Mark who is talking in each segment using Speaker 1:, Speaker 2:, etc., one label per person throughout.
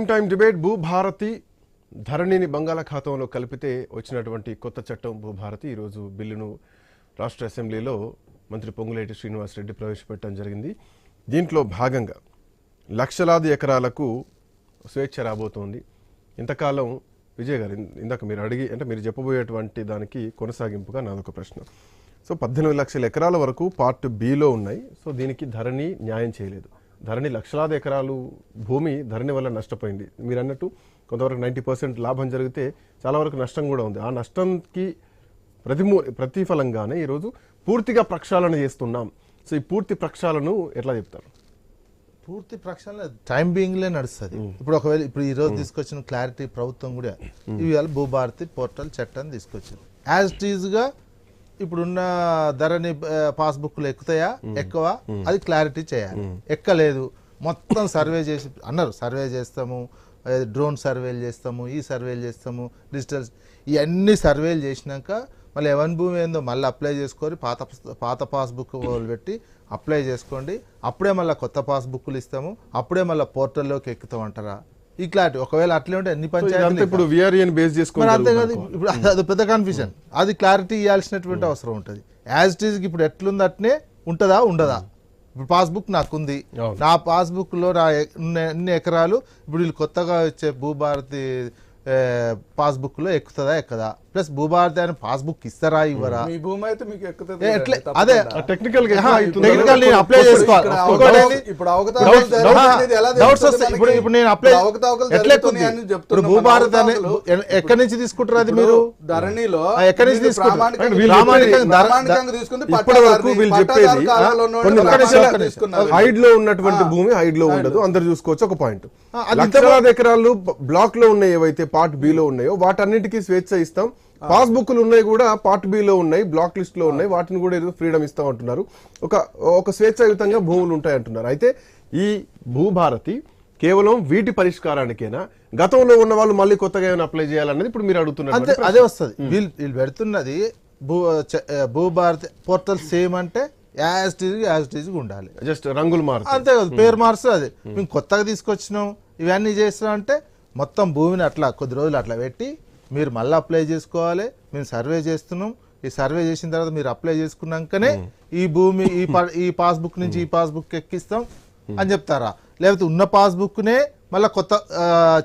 Speaker 1: Time debate Bhubharati ధరణిని బంగాళాఖాతంలో కలిపితే వచ్చినటువంటి కొత్త చట్టం భూభారతి ఈరోజు బిల్లును రాష్ట్ర అసెంబ్లీలో మంత్రి పొంగులేటి శ్రీనివాసరెడ్డి ప్రవేశపెట్టడం జరిగింది. దీంట్లో భాగంగా లక్షలాది ఎకరాలకు స్వేచ్ఛ రాబోతోంది. ఇంతకాలం విజయ్ గారు ఇందాక మీరు అడిగి అంటే మీరు చెప్పబోయేటువంటి దానికి కొనసాగింపుగా నాదొక ప్రశ్న. సో 18 లక్షల ఎకరాల వరకు పార్ట్ బిలో ఉన్నాయి. సో దీనికి ధరణి న్యాయం చేయలేదు. ధరణి లక్షలాది ఎకరాలు భూమి ధరణి వల్ల నష్టపోయింది. మీరు అన్నట్టు కొంతవరకు 90% లాభం జరిగితే చాలా వరకు నష్టం కూడా ఉంది. ఆ నష్టంకి ప్రతిఫలంగానే ఈరోజు పూర్తిగా ప్రక్షాళన చేస్తున్నాం. సో ఈ పూర్తి ప్రక్షాళన ఎట్లా చెప్తారు?
Speaker 2: పూర్తి ప్రక్షాళన టైం బీయింగ్లే నడుస్తుంది. ఇప్పుడు ఒకవేళ ఇప్పుడు ఈ రోజు తీసుకొచ్చిన క్లారిటీ ప్రభుత్వం కూడా ఇవాళ భూభారతి పోర్టల్ చట్టాన్ని తీసుకొచ్చింది. యాజ్ ఇట్ ఈజ్గా ఇప్పుడున్న ధరని పాస్బుక్లు ఎక్కుతాయా ఎక్కువ అది క్లారిటీ చేయాలి. ఎక్కలేదు మొత్తం సర్వే చేసి అన్నారు, సర్వే చేస్తాము, డ్రోన్ సర్వేలు చేస్తాము, ఈ సర్వేలు చేస్తాము, డిజిటల్ ఇవన్నీ సర్వేలు చేసినాక మళ్ళీ ఎవరి భూమి ఏందో మళ్ళీ అప్లై చేసుకొని పాత పాస్బుక్ పెట్టి అప్లై చేసుకోండి, అప్పుడే మళ్ళీ కొత్త పాస్బుక్లు ఇస్తాము, అప్పుడే మళ్ళీ పోర్టల్లోకి ఎక్కుతామంటారా? ఈ క్లారిటీ ఒకవేళ అట్లే ఉంటే అన్ని పంచాయతీలు
Speaker 1: ఇప్పుడు VRN బేస్ చేసుకొని
Speaker 2: అంతే కదా. ఇప్పుడు అది పెద్ద కన్ఫ్యూజన్, అది క్లారిటీ ఇవ్వాల్సినటువంటి అవసరం ఉంటుంది. యాజ్ ఇట్ ఈజ్ ఇప్పుడు ఎట్లుంది అట్నే ఉంటుందా ఉండదా? ఇప్పుడు పాస్బుక్ నాకుంది, నా పాస్బుక్ లో నా ఎన్ని ఎకరాలు ఇప్పుడు వీళ్ళు కొత్తగా వచ్చే భూభారతి పాస్బుక్ లో ఎక్కుతుందా ఎక్కదా, ప్లస్ భూభారతి అని పాస్బుక్ ఇస్తారా ఇవ్వరా?
Speaker 3: మీ భూమి అయితే మీకు ఎక్కుతుంది.
Speaker 2: అదే
Speaker 1: టెక్నికల్
Speaker 2: నేను అప్లై చేసుకోవాలి. డౌట్స్ వస్తాయి. ఇప్పుడు నేను అప్లై ఎట్లా ఇప్పుడు భూభారతి అని ఎక్కడి నుంచి తీసుకుంటారు? అది మీరు
Speaker 3: ధరణిలో
Speaker 2: ఎక్కడి నుంచి తీసుకుంటారు?
Speaker 1: ఇప్పటి వరకు వీళ్ళు చెప్పేది కొన్ని హైడ్ లో ఉన్నటువంటి భూమి హైడ్ లో ఉండదు, అందరు చూసుకోవచ్చు. ఒక పాయింట్, లక్షలాది ఎకరాలు బ్లాక్ లో ఉన్నాయి, ఏవైతే పార్ట్ బి లో ఉన్నాయో వాటన్నిటికీ స్వేచ్ఛ ఇస్తాం. పాస్బుక్లు ఉన్నాయి కూడా పార్ట్ బిలో ఉన్నాయి, బ్లాక్ లిస్ట్ లో ఉన్నాయి, వాటిని కూడా ఏదో ఫ్రీడమ్ ఇస్తాం అంటున్నారు. ఒక స్వేచ్ఛాయుతంగా భూములు ఉంటాయి అంటున్నారు. అయితే ఈ భూభారతి కేవలం వీటి పరిష్కారానికేనా? గతంలో ఉన్న వాళ్ళు మళ్ళీ కొత్తగా ఏమైనా అప్లై చేయాలన్నది ఇప్పుడు మీరు అడుగుతున్నారు.
Speaker 2: అదే వస్తుంది. వీళ్ళు పెడుతున్నది భూభారతి పోర్టల్ సేమ్ అంటే యాజ్ ఉండాలి,
Speaker 1: జస్ట్ రంగులు మారు
Speaker 2: అంతే కదా, పేరు మార్చు. అది మేము కొత్తగా తీసుకొచ్చినాం ఇవన్నీ చేస్తున్నాం అంటే మొత్తం భూమిని అట్లా కొద్ది రోజులు అట్లా పెట్టి మీరు మళ్ళీ అప్లై చేసుకోవాలి. మేము సర్వే చేస్తున్నాం, ఈ సర్వే చేసిన తర్వాత మీరు అప్లై చేసుకున్నాకనే ఈ భూమి ఈ పాస్బుక్ నుంచి ఈ పాస్బుక్ ఎక్కిస్తాం అని చెప్తారా? లేకపోతే ఉన్న పాస్బుక్ నే మళ్ళీ కొత్త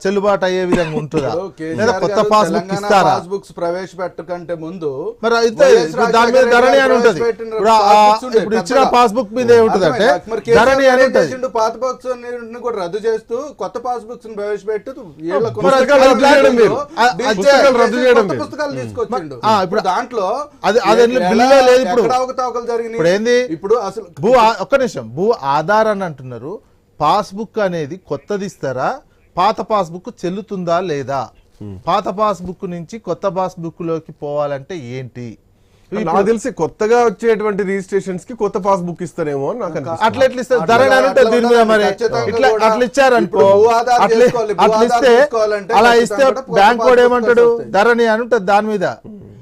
Speaker 2: చెల్లుబాటు అయ్యే విధంగా ఉంటుందా? లేదా కొత్త పాస్బుక్ ఇస్తారా?
Speaker 3: పాస్బుక్స్ ప్రవేశపెట్టకంటే ముందు
Speaker 2: మరి అయితే దాని మీద ధరణి అని ఉంటది. ఇప్పుడు ఇచ్చిన పాస్బుక్ మీద ఏముంటది అంటే ధరణి అని ఉంటది.
Speaker 3: పాత బుక్స్ కూడా రద్దు చేస్తూ కొత్త పాస్బుక్స్ ప్రవేశపెట్టు పుస్తకాలు తీసుకొచ్చిండు.
Speaker 2: ఇప్పుడు
Speaker 3: దాంట్లో
Speaker 2: అవకతవకలు జరిగినాయి. ఇప్పుడు ఏంది? ఇప్పుడు అసలు ఒక్క నిమిషం, భూ ఆధార్ అని అంటున్నారు. పాస్బుక్ అనేది కొత్తది ఇస్తారా? పాత పాస్బుక్ చెల్లుతుందా లేదా? పాత పాస్బుక్ నుంచి కొత్త పాస్బుక్ లోకి పోవాలంటే ఏంటి?
Speaker 1: నాకు తెలిసి కొత్తగా వచ్చేటువంటి రిజిస్ట్రేషన్స్ కి కొత్త పాస్బుక్ ఇస్తారేమో అని నాకు అనిపిస్తుంది.
Speaker 2: అట్లా ఎట్లా ఇస్తారు? ధరణి అని ఉంటుంది దీని మీద. మరి అట్లా ఇచ్చారనుకో, అట్లా ఇస్తే అలా ఇస్తే బ్యాంక్ కూడా ఏమంటాడు? ధరణి అని ఉంటుంది దాని మీద,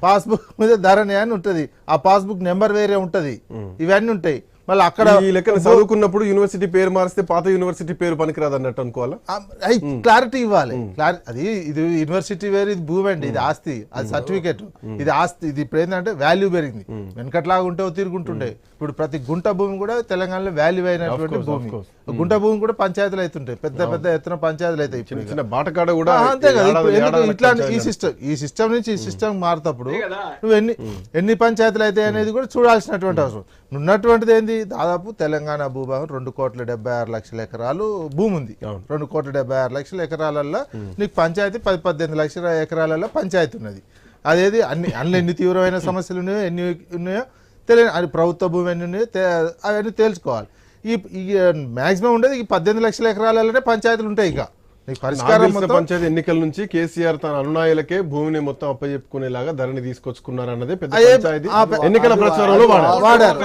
Speaker 2: పాస్బుక్ మీద ధరణి అని ఉంటది, ఆ పాస్బుక్ నెంబర్ వేరే ఉంటది, ఇవన్నీ ఉంటాయి. మళ్ళీ అక్కడ
Speaker 1: ఈ లెక్కన చదువుకున్నప్పుడు యూనివర్సిటీ పేరు మారిస్తే పాత యూనివర్సిటీ పేరు పనికిరాదు అన్నట్టు అనుకోవాలా?
Speaker 2: క్లారిటీ ఇవ్వాలి. అది ఇది యూనివర్సిటీ వేరు, ఇది భూమి అండి, ఇది ఆస్తి, అది సర్టిఫికేట్, ఇది ఆస్తి. ఇది ఇప్పుడు ఏంటంటే వాల్యూ పెరిగింది. వెనకట్లాగా ఉంటే తిరుగుంటుండే. ఇప్పుడు ప్రతి గుంట భూమి కూడా తెలంగాణలో వాల్యూ అయినటువంటి భూమి. గుంట భూమి కూడా పంచాయతీలు అవుతుంటాయి, పెద్ద పెద్ద ఎత్తున పంచాయతీలు అవుతాయి.
Speaker 1: బాటకాడ కూడా
Speaker 2: అంతే కదా. ఇట్లా ఈ సిస్టమ్ నుంచి ఈ సిస్టమ్ మారుతప్పుడు నువ్వు ఎన్ని పంచాయతీలు అవుతాయి అనేది కూడా చూడాల్సినటువంటి అవసరం. ఉన్నటువంటిది ఏంది? దాదాపు తెలంగాణ భూభాగం 2,76,00,000 ఎకరాలు భూమి ఉంది. 2,76,00,000 ఎకరాలలో నీకు పంచాయతీ 10-18 లక్షల ఎకరాలలో పంచాయతీ ఉన్నది. అదేది అన్ని ఎన్ని తీవ్రమైన సమస్యలు ఉన్నాయో ఎన్ని ఉన్నాయో తెలియని, అది ప్రభుత్వ భూమి ఎన్ని ఉన్నాయో అవన్నీ తేల్చుకోవాలి. ఈ మాక్సిమం ఉండేది ఈ 18 లక్షల ఎకరాలలోనే పంచాయతీలు ఉంటాయి. ఇక
Speaker 1: పంచాయతీ ఎన్నికల నుంచి కేసీఆర్ తన అనునాయులకే భూమిని మొత్తం అప్పచెప్పుకునేలాగా ధరణి తీసుకొచ్చుకున్నారు అన్నదే పెద్ద పంచాయతీ ఎన్నికల ప్రచారంలో వాడారు.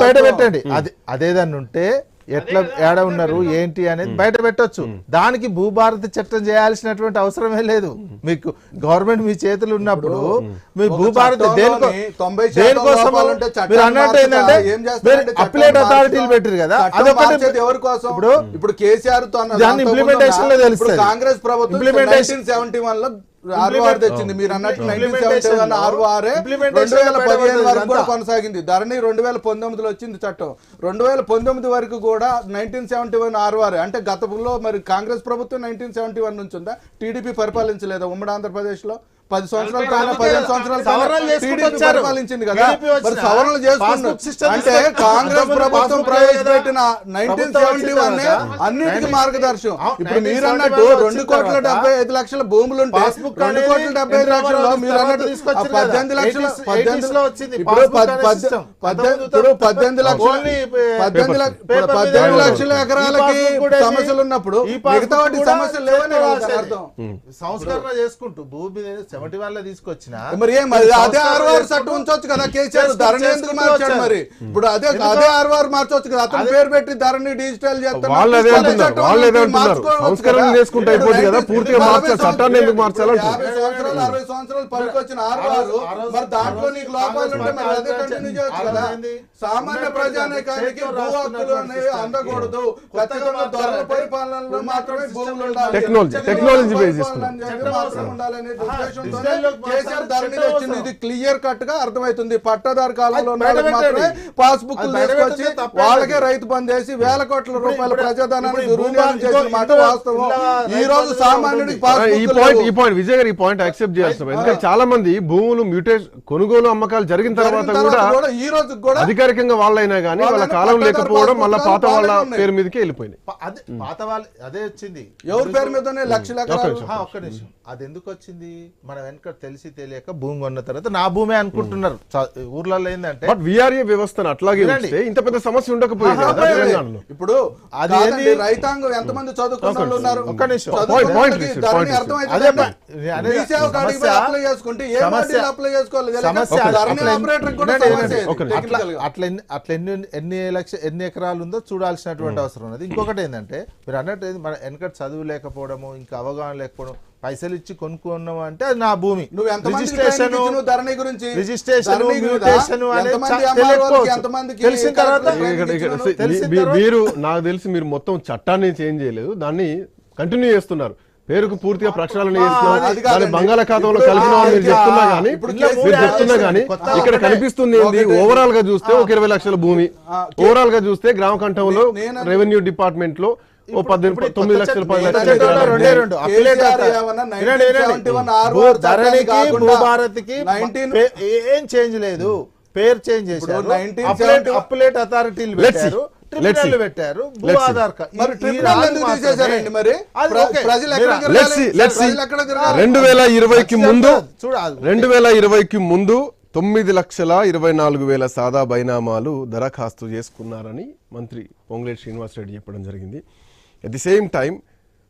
Speaker 2: బయట పెట్టండి. అదేదాన్ని ఉంటే ఎట్లా ఏడ ఉన్నారు ఏంటి అనేది బయట పెట్టొచ్చు. దానికి భూభారతి చట్టం చేయాల్సినటువంటి అవసరమే లేదు. మీకు గవర్నమెంట్ మీ చేతులు ఉన్నప్పుడు మీరు భూభారతి దేనికోసం మీరు అన్నట్టు ఏంటంటే అప్లేట్ అథారిటీలు పెట్టారు కదా, అదొకటి
Speaker 3: ఎవరి కోసం?
Speaker 2: ఇప్పుడు
Speaker 3: ఇప్పుడు కేసీఆర్
Speaker 2: దాన్ని ఇంప్లిమెంటేషన్ లో తెలుస్తుంది.
Speaker 3: కాంగ్రెస్ ప్రభుత్వం 1971 లో ఆర్ఓఆర్ తెచ్చింది. మీరు అన్నట్టు 1971 ఆర్ఓఆర్ 2015 వరకు కూడా కొనసాగింది. ధరణి 2019లో వచ్చింది చట్టం. 2019 వరకు కూడా 1971 ఆర్ఓఆర్ అంటే గతంలో మరి కాంగ్రెస్ ప్రభుత్వం 1971 నుంచి ఉందా? టీడీపీ పరిపాలించలేదా ఉమ్మడి ఆంధ్రప్రదేశ్ లో? 10 సంవత్సరాల పైన 15 సంవత్సరాల టీడీపీ పరిపాలించింది కదా, మరి సవరణలు చేసుకుంటారు. అంటే కాంగ్రెస్ ప్రభుత్వం ప్రవేశపెట్టిన 1971 అన్నిటికీ మార్గదర్శనం. ఇప్పుడు మీరు అన్నట్టు 2,75,00,000 భూములు ఉంటే 2,75,00,000 మీరు అన్నట్టు 18 లక్షలు ఎకరాలకి సమస్యలు ఉన్నప్పుడు మిగతా వాటి సమస్యలు లేవని అర్థం.
Speaker 2: సంస్కరణ చేసుకుంటూ భూమి 71 లో తీసుకొచ్చిన
Speaker 3: మరి అదే ఆర్ఆర్ చట్టం ఉంచొచ్చు కదా కేసీఆర్. ధరణి ఎందుకు మార్చాడు? మరి ఇప్పుడు అదే ఆర్ఆర్ మార్చొచ్చు కదా, అతను పేరు పెట్టి ధరణి డిజిటల్
Speaker 1: సంస్కరణ చేసుకుంటే అయిపోతుంది కదా, పూర్తిగా మార్చాలి చట్టాన్ని ఎందుకు మార్చాలంటే
Speaker 3: 50 సంవత్సరాలు 60 సంవత్సరాలు పనికొచ్చిన ఆర్ఆర్ మరి దాంట్లో నీకు లోపాలు ఉంటే మరి అదే కంటిన్యూ చేయొచ్చు కదా. సామాన్య ప్రజానీకానికి భూ హక్కులు అనేవి అందకూడదు, ఖచ్చితంగా దొరల పరిపాలనలో మాత్రమే భూములు ఉండాలి,
Speaker 1: టెక్నాలజీ బేస్
Speaker 3: ఉండాలనే ఉద్దేశంతో కేసీఆర్ ధరణి వచ్చింది. ఇది క్లియర్ కట్ గా అర్థమవుతుంది. పట్టాదారు కాలంలో మాత్రమే పాస్ బుక్ తీసుకొచ్చి వాళ్ళకే రైతు బంద్ చేసి వేల కోట్ల రూపాయల ప్రజాధనాన్ని దుర్వినియోగం చేసిన మాట వాస్తవం. ఈ రోజు సామాన్యుడికి
Speaker 1: విజయ్ గారు ఈ పాయింట్ యాక్సెప్ట్ చేస్తున్నాం. ఎందుకంటే చాలా మంది భూములు కొనుగోలు అమ్మకాలు జరిగిన తర్వాత కూడా
Speaker 3: ఈ రోజు కూడా
Speaker 1: అధికారికంగా వాళ్ళైనా కానీ వాళ్ళ కాలం లేకపోవడం మళ్ళీ పాత వాళ్ళ పేరు మీదకి వెళ్ళిపోయింది.
Speaker 2: పాత వాళ్ళు అదే వచ్చింది
Speaker 3: ఎవరి పేరు మీదనే లక్షల
Speaker 2: ఒక్క నిమిషం. అది ఎందుకు వచ్చింది? మన వెనక తెలిసి తెలియక భూమి కొన్న తర్వాత నా భూమి అనుకుంటున్నారు ఊర్లలో. ఏంటంటే
Speaker 1: బట్ విఆర్ఏ వ్యవస్థను అట్లాగే ఉంచితే ఇంత పెద్ద సమస్య ఉండకపోయింది కదా తెలంగాణలో.
Speaker 3: ఇప్పుడు అది రైతాంగం ఎంతమంది చదువుకున్న వాళ్ళు ఉన్నారు?
Speaker 2: ఒక్క నిమిషం. అట్లా ఎన్ని ఎకరాలు ఉందో చూడాల్సినటువంటి అవసరం ఉన్నది. ఇంకొకటి ఏంటంటే మీరు అన్నట్టు మన వెనకటి చదువు లేకపోవడము, ఇంకా అవగాహన లేకపోవడం, పైసలు ఇచ్చి కొనుక్కున్నాం అంటే అది నా భూమి. రిజిస్ట్రేషన్ తెలిసిన తర్వాత
Speaker 1: మీరు నాకు తెలిసి మీరు మొత్తం చట్టాన్ని చేంజ్ చేయలేదు, దాన్ని కంటిన్యూ చేస్తున్నారు. పేరుకు పూర్తిగా ప్రక్షాళన చేస్తున్నారు, బంగాళాఖాతంలో కలిపిన మీరు చెప్తున్నా గానీ ఇక్కడ కనిపిస్తుంది ఏంది? ఓవరాల్ గా చూస్తే ఒక 20 లక్షల భూమి, ఓవరాల్ గా చూస్తే గ్రామ కంఠంలో రెవెన్యూ డిపార్ట్మెంట్ లో 9 లక్షల 10 లక్షల
Speaker 2: భూభారతికి ఏం చేంజ్ లేదు, పేరు చేంజ్ చేశారు, అప్లేట్ అథారిటీలు పెట్టారు, ట్రిబ్యునల్ పెట్టారు, భూ ఆధార్
Speaker 1: 2020కి ముందు 9,24,000 సాదా బైనామాలు దరఖాస్తు చేసుకున్నారని మంత్రి పొంగులేటి శ్రీనివాసరెడ్డి చెప్పడం జరిగింది. At the same time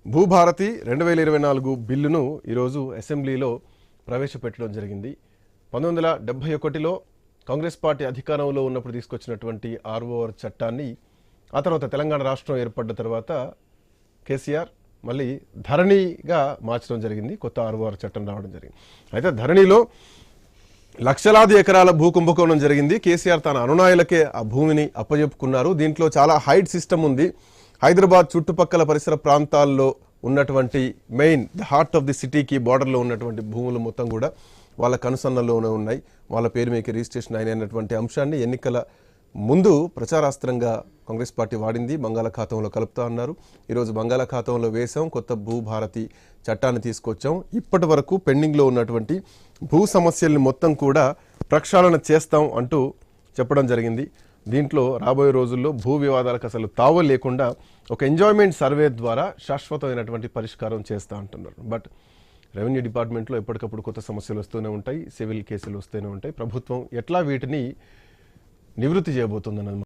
Speaker 1: Bhubharati 2024 బిల్లును ఈరోజు అసెంబ్లీలో ప్రవేశపెట్టడం జరిగింది. 1971లో కాంగ్రెస్ పార్టీ అధికారంలో ఉన్నప్పుడు తీసుకొచ్చినటువంటి ఆర్ఓఆర్ చట్టాన్ని ఆ తర్వాత తెలంగాణ రాష్ట్రం ఏర్పడ్డ తర్వాత కేసీఆర్ మళ్ళీ ధరణిగా మార్చడం జరిగింది. కొత్త ఆర్ఓఆర్ చట్టం రావడం జరిగింది. అయితే ధరణిలో లక్షలాది ఎకరాల భూ కుంభకోణం జరిగింది. కేసీఆర్ తన అనునాయులకే ఆ భూమిని అప్పజెప్పుకున్నారు. దీంట్లో చాలా హైడ్ సిస్టమ్ ఉంది. హైదరాబాద్ చుట్టుపక్కల పరిసర ప్రాంతాల్లో ఉన్నటువంటి main the heart of the సిటీకి బార్డర్లో ఉన్నటువంటి భూములు మొత్తం కూడా వాళ్ళ కనుసన్నల్లోనే ఉన్నాయి. వాళ్ళ పేరు మీకు రిజిస్ట్రేషన్ అయినటువంటి అంశాన్ని ఎన్నికల ముందు ప్రచారాస్త్రంగా కాంగ్రెస్ పార్టీ వాడింది. బంగాళాఖాతంలో కలుపుతా అన్నారు. ఈరోజు బంగాళాఖాతంలో వేసాం, కొత్త భూభారతి చట్టాన్ని తీసుకొచ్చాం. ఇప్పటి వరకు పెండింగ్లో ఉన్నటువంటి భూ సమస్యల్ని మొత్తం కూడా ప్రక్షాళన చేస్తాం అంటూ చెప్పడం జరిగింది. దీంట్లో రాబోయే రోజుల్లో భూ వివాదాలకు అసలు తావు లేకుండా ఒక ఎంజాయ్మెంట్ సర్వే ద్వారా శాశ్వతమైనటువంటి పరిష్కారం చేస్తా అంటున్నారు. బట్ రెవెన్యూ డిపార్ట్మెంట్లో ఎప్పటికప్పుడు కొత్త సమస్యలు వస్తూనే ఉంటాయి, సివిల్ కేసులు వస్తూనే ఉంటాయి. ప్రభుత్వం ఎట్లా వీటిని నివృత్తి చేయబోతుందన్నది